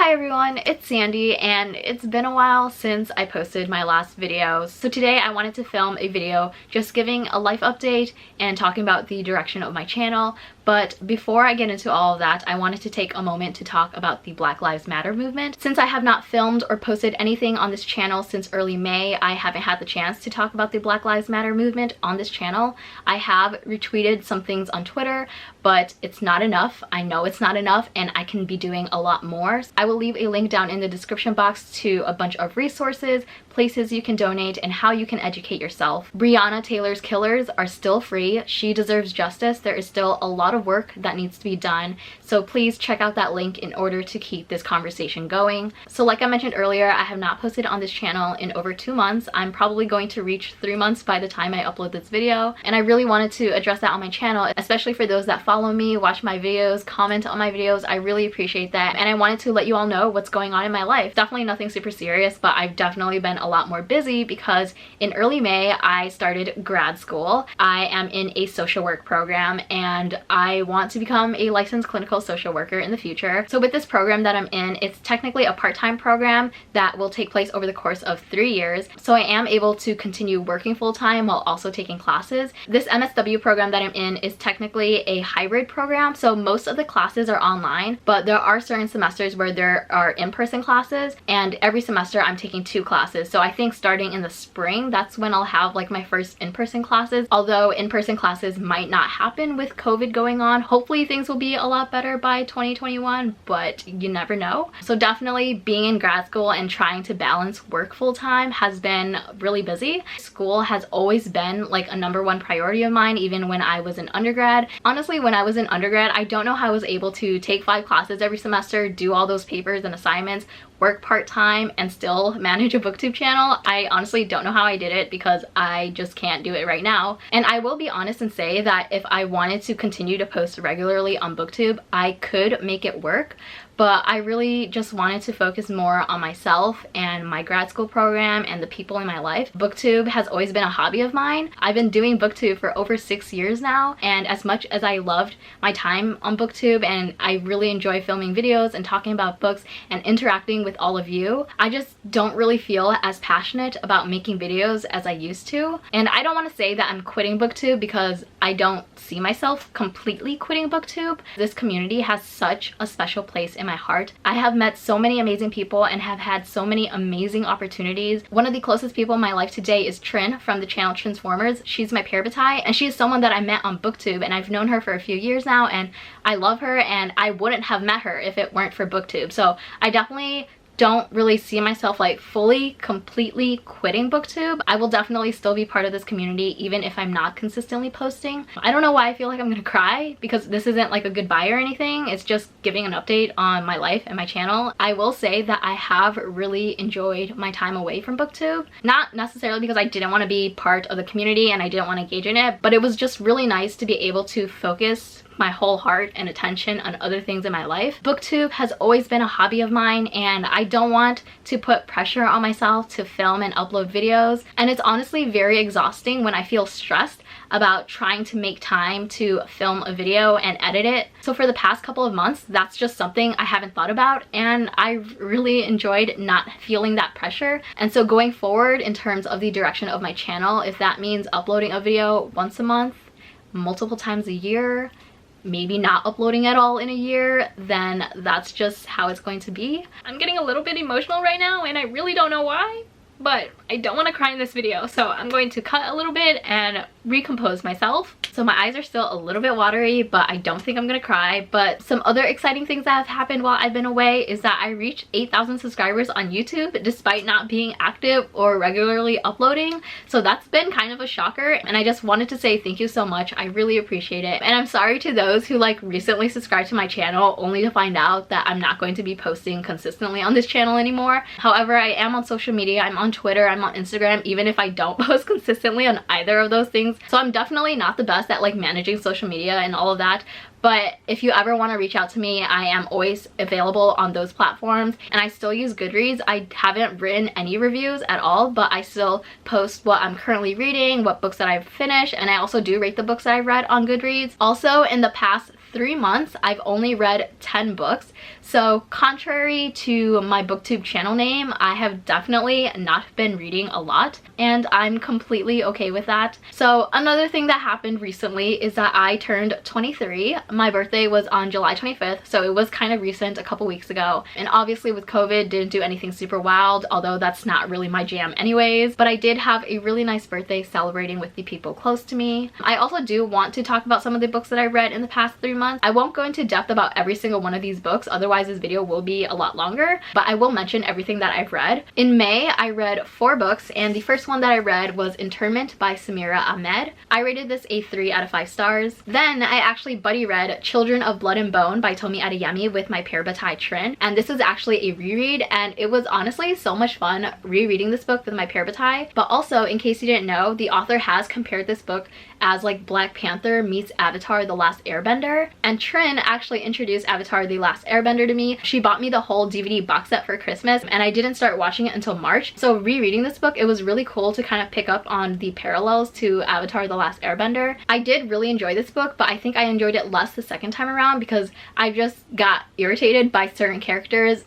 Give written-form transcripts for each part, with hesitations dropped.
Hi everyone, it's Sandy and it's been a while since I posted my last video. So today I wanted to film a video just giving a life update and talking about the direction of my channel. But before I get into all of that, I wanted to take a moment to talk about the Black Lives Matter movement. Since I have not filmed or posted anything on this channel since early May, I haven't had the chance to talk about the Black Lives Matter movement on this channel. I have retweeted some things on Twitter, but it's not enough. I know it's not enough and I can be doing a lot more. I will leave a link down in the description box to a bunch of resources, places you can donate, and how you can educate yourself. Breonna Taylor's killers are still free. She deserves justice. There is still a lot of work that needs to be done. So please check out that link in order to keep this conversation going. So like I mentioned earlier, I have not posted on this channel in over 2 months. I'm probably going to reach 3 months by the time I upload this video. And I really wanted to address that on my channel, especially for those that follow me, watch my videos, comment on my videos. I really appreciate that. And I wanted to let you all know what's going on in my life. Definitely nothing super serious, but I've definitely been a lot more busy because in early May I started grad school. I am in a social work program and I want to become a licensed clinical social worker in the future. So with this program that I'm in, it's technically a part-time program that will take place over the course of 3 years. So I am able to continue working full-time while also taking classes. This MSW program that I'm in is technically a hybrid program. So most of the classes are online, but there are certain semesters where there are in-person classes, and every semester I'm taking 2 classes. So I think starting in the spring, that's when I'll have like my first in-person classes. Although in-person classes might not happen with COVID going on. Hopefully things will be a lot better by 2021, but you never know. So definitely being in grad school and trying to balance work full-time has been really busy. School has always been like a #1 priority of mine, even when I was in undergrad. Honestly, when I was in undergrad, I don't know how I was able to take 5 classes every semester, do all those papers and assignments, work part-time, and still manage a booktube channel. I honestly don't know how I did it because I just can't do it right now. And I will be honest and say that if I wanted to continue to post regularly on booktube, I could make it work. But I really just wanted to focus more on myself and my grad school program and the people in my life. Booktube has always been a hobby of mine. I've been doing booktube for over 6 years now, and as much as I loved my time on booktube and I really enjoy filming videos and talking about books and interacting with all of you, I just don't really feel as passionate about making videos as I used to. And I don't want to say that I'm quitting booktube because I don't see myself completely quitting booktube. This community has such a special place in my heart. I have met so many amazing people and have had so many amazing opportunities. One of the closest people in my life today is Trin from the channel Transformers. She's my parabatai, and she is someone that I met on booktube, and I've known her for a few years now, and I love her, and I wouldn't have met her if it weren't for booktube. So I definitely don't really see myself like fully, completely quitting booktube. I will definitely still be part of this community even if I'm not consistently posting. I don't know why I feel like I'm gonna cry because this isn't like a goodbye or anything. It's just giving an update on my life and my channel. I will say that I have really enjoyed my time away from booktube. Not necessarily because I didn't want to be part of the community and I didn't want to engage in it, but it was just really nice to be able to focus my whole heart and attention on other things in my life. Booktube has always been a hobby of mine, and I don't want to put pressure on myself to film and upload videos. And it's honestly very exhausting when I feel stressed about trying to make time to film a video and edit it. So for the past couple of months, that's just something I haven't thought about, and I've really enjoyed not feeling that pressure. And so going forward in terms of the direction of my channel, if that means uploading a video once a month, multiple times a year, maybe not uploading at all in a year, then that's just how it's going to be. I'm getting a little bit emotional right now and I really don't know why, but I don't want to cry in this video, so I'm going to cut a little bit and recompose myself. So my eyes are still a little bit watery, but I don't think I'm gonna cry. But some other exciting things that have happened while I've been away is that I reached 8,000 subscribers on YouTube despite not being active or regularly uploading. So that's been kind of a shocker, and I just wanted to say thank you so much. I really appreciate it. And I'm sorry to those who like recently subscribed to my channel only to find out that I'm not going to be posting consistently on this channel anymore. However, I am on social media. I'm on Twitter, I'm on Instagram, even if I don't post consistently on either of those things. So I'm definitely not the best at like managing social media and all of that, But if you ever want to reach out to me, I am always available on those platforms, and I still use Goodreads. I haven't written any reviews at all, but I still post what I'm currently reading, what books that I've finished, and I also do rate the books that I've read on Goodreads. Also, in the past 3 months, I've only read 10 books. So contrary to my Booktube channel name, I have definitely not been reading a lot, and I'm completely okay with that. So another thing that happened recently is that I turned 23. My birthday was on July 25th, so it was kind of recent, a couple weeks ago. And obviously with COVID, didn't do anything super wild, although that's not really my jam anyways. But I did have a really nice birthday celebrating with the people close to me. I also do want to talk about some of the books that I read in the past 3 months. I won't go into depth about every single one of these books, otherwise this video will be a lot longer, but I will mention everything that I've read. In May, I read 4 books, and the first one that I read was Internment by Samira Ahmed. I rated this a 3 out of 5 stars. Then I actually buddy read Children of Blood and Bone by Tomi Adeyemi with my parabatai Trin, and this is actually a reread, and it was honestly so much fun rereading this book with my parabatai. But also, in case you didn't know, the author has compared this book as like Black Panther meets Avatar The Last Airbender, and Trin actually introduced Avatar The Last Airbender to me. She bought me the whole DVD box set for Christmas, and I didn't start watching it until March. So rereading this book, it was really cool to kind of pick up on the parallels to Avatar The Last Airbender. I did really enjoy this book, but I think I enjoyed it less the second time around because I just got irritated by certain characters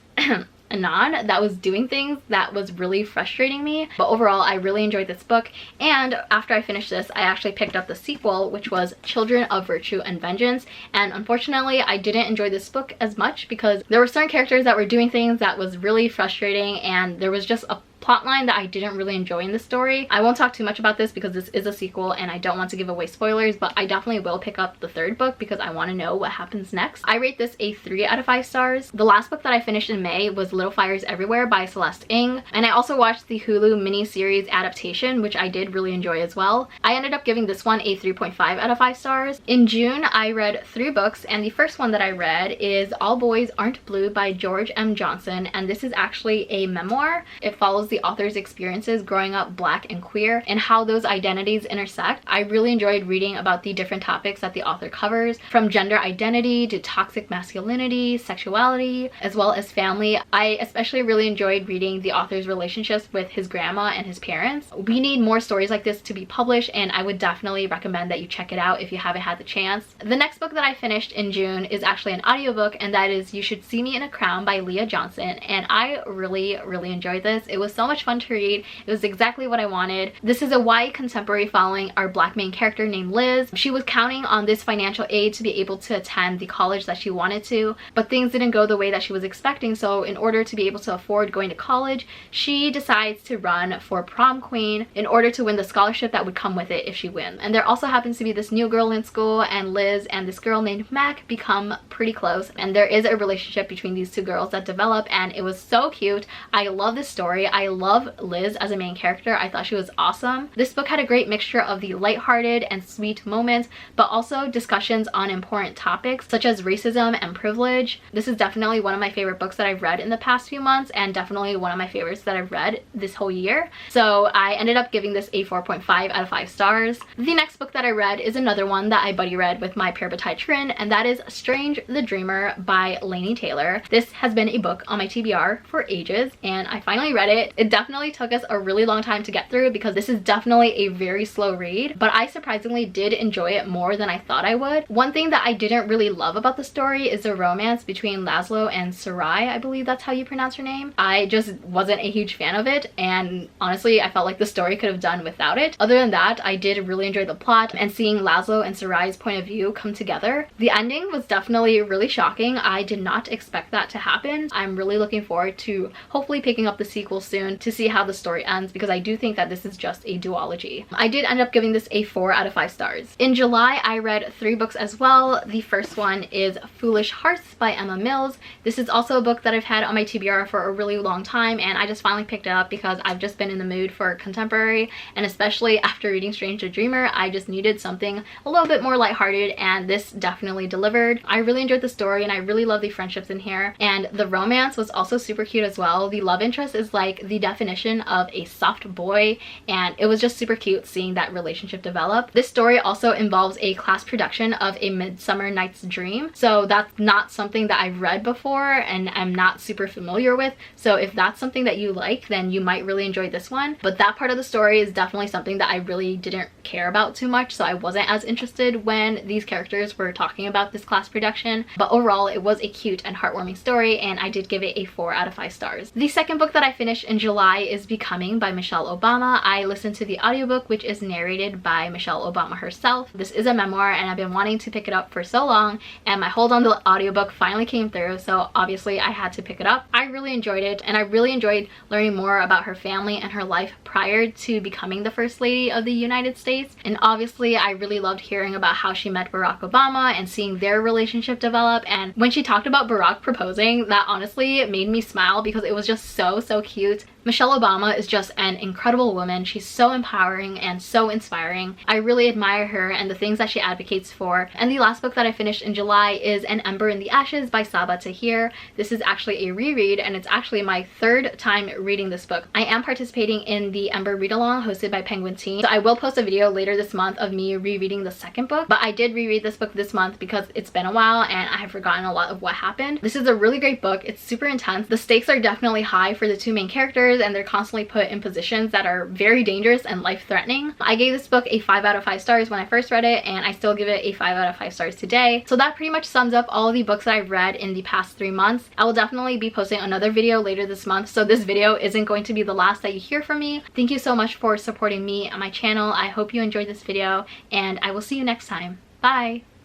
Anon that was doing things that was really frustrating me. But overall, I really enjoyed this book, and after I finished this, I actually picked up the sequel, which was Children of Virtue and Vengeance, and unfortunately I didn't enjoy this book as much because there were certain characters that were doing things that was really frustrating, and there was just a plotline that I didn't really enjoy in the story. I won't talk too much about this because this is a sequel and I don't want to give away spoilers, but I definitely will pick up the third book because I want to know what happens next. I rate this a 3 out of 5 stars. The last book that I finished in May was Little Fires Everywhere by Celeste, and I also watched the Hulu mini-series adaptation, which I did really enjoy as well. I ended up giving this one a 3.5 out of 5 stars. In June, I read 3 books, and the first one that I read is All Boys Aren't Blue by George M. Johnson, and this is actually a memoir. It follows the author's experiences growing up Black and queer and how those identities intersect. I really enjoyed reading about the different topics that the author covers, from gender identity to toxic masculinity, sexuality, as well as family. I especially really enjoyed reading the author's relationships with his grandma and his parents. We need more stories like this to be published, and I would definitely recommend that you check it out if you haven't had the chance. The next book that I finished in June is actually an audiobook, and that is You Should See Me in a Crown by Leah Johnson, and I really enjoyed this. It was so much fun to read. It was exactly what I wanted. This is a YA contemporary following our Black main character named Liz. She was counting on this financial aid to be able to attend the college that she wanted to, but things didn't go the way that she was expecting, so in order to be able to afford going to college, she decides to run for prom queen in order to win the scholarship that would come with it if she wins. And there also happens to be this new girl in school, and Liz and this girl named Mac become pretty close, and there is a relationship between these two girls that develop, and it was so cute. I love this story. I love Liz as a main character. I thought she was awesome. This book had a great mixture of the lighthearted and sweet moments, but also discussions on important topics such as racism and privilege. This is definitely one of my favorite books that I've read in the past few months, and definitely one of my favorites that I've read this whole year. So I ended up giving this a 4.5 out of 5 stars. The next book that I read is another one that I buddy read with my parabatai Trin, and that is Strange the Dreamer by Laini Taylor. This has been a book on my TBR for ages, and I finally read it. It definitely took us a really long time to get through because this is definitely a very slow read, but I surprisingly did enjoy it more than I thought I would. One thing that I didn't really love about the story is the romance between Laszlo and Sarai, I believe that's how you pronounce her name. I just wasn't a huge fan of it, and honestly I felt like the story could have done without it. Other than that, I did really enjoy the plot and seeing Laszlo and Sarai's point of view come together. The ending was definitely really shocking. I did not expect that to happen. I'm really looking forward to hopefully picking up the sequel soon to see how the story ends, because I do think that this is just a duology. I did end up giving this a 4 out of 5 stars. In July, I read 3 books as well. The first one is Foolish Hearts by Emma Mills. This is also a book that I've had on my TBR for a really long time, and I just finally picked it up because I've just been in the mood for contemporary, and especially after reading Strange the Dreamer, I just needed something a little bit more lighthearted, and this definitely delivered. I really enjoyed the story, and I really love the friendships in here, and the romance was also super cute as well. The love interest is like the the definition of a soft boy, and it was just super cute seeing that relationship develop. This story also involves a class production of A Midsummer Night's Dream, so that's not something that I've read before and I'm not super familiar with, so if that's something that you like, then you might really enjoy this one. But that part of the story is definitely something that I really didn't care about too much, so I wasn't as interested when these characters were talking about this class production. But overall, it was a cute and heartwarming story, and I did give it a 4 out of 5 stars. The second book that I finished in July is Becoming by Michelle Obama. I listened to the audiobook, which is narrated by Michelle Obama herself. This is a memoir, and I've been wanting to pick it up for so long, and my hold on the audiobook finally came through, so obviously I had to pick it up. I really enjoyed it, and I really enjoyed learning more about her family and her life prior to becoming the First Lady of the United States. And obviously I really loved hearing about how she met Barack Obama and seeing their relationship develop. And when she talked about Barack proposing, that honestly made me smile because it was just so cute. Michelle Obama is just an incredible woman. She's so empowering and so inspiring. I really admire her and the things that she advocates for. And the last book that I finished in July is An Ember in the Ashes by Sabaa Tahir. This is actually a reread, and it's actually my 3rd time reading this book. I am participating in the Ember read-along hosted by Penguin Teen, so I will post a video later this month of me rereading the second book. But I did reread this book this month because it's been a while and I have forgotten a lot of what happened. This is a really great book. It's super intense. The stakes are definitely high for the 2 main characters, and they're constantly put in positions that are very dangerous and life-threatening. I gave this book a 5 out of 5 stars when I first read it, and I still give it a 5 out of 5 stars today. So that pretty much sums up all of the books that I've read in the past 3 months. I will definitely be posting another video later this month, so this video isn't going to be the last that you hear from me. Thank you so much for supporting me and my channel. I hope you enjoyed this video, and I will see you next time. Bye!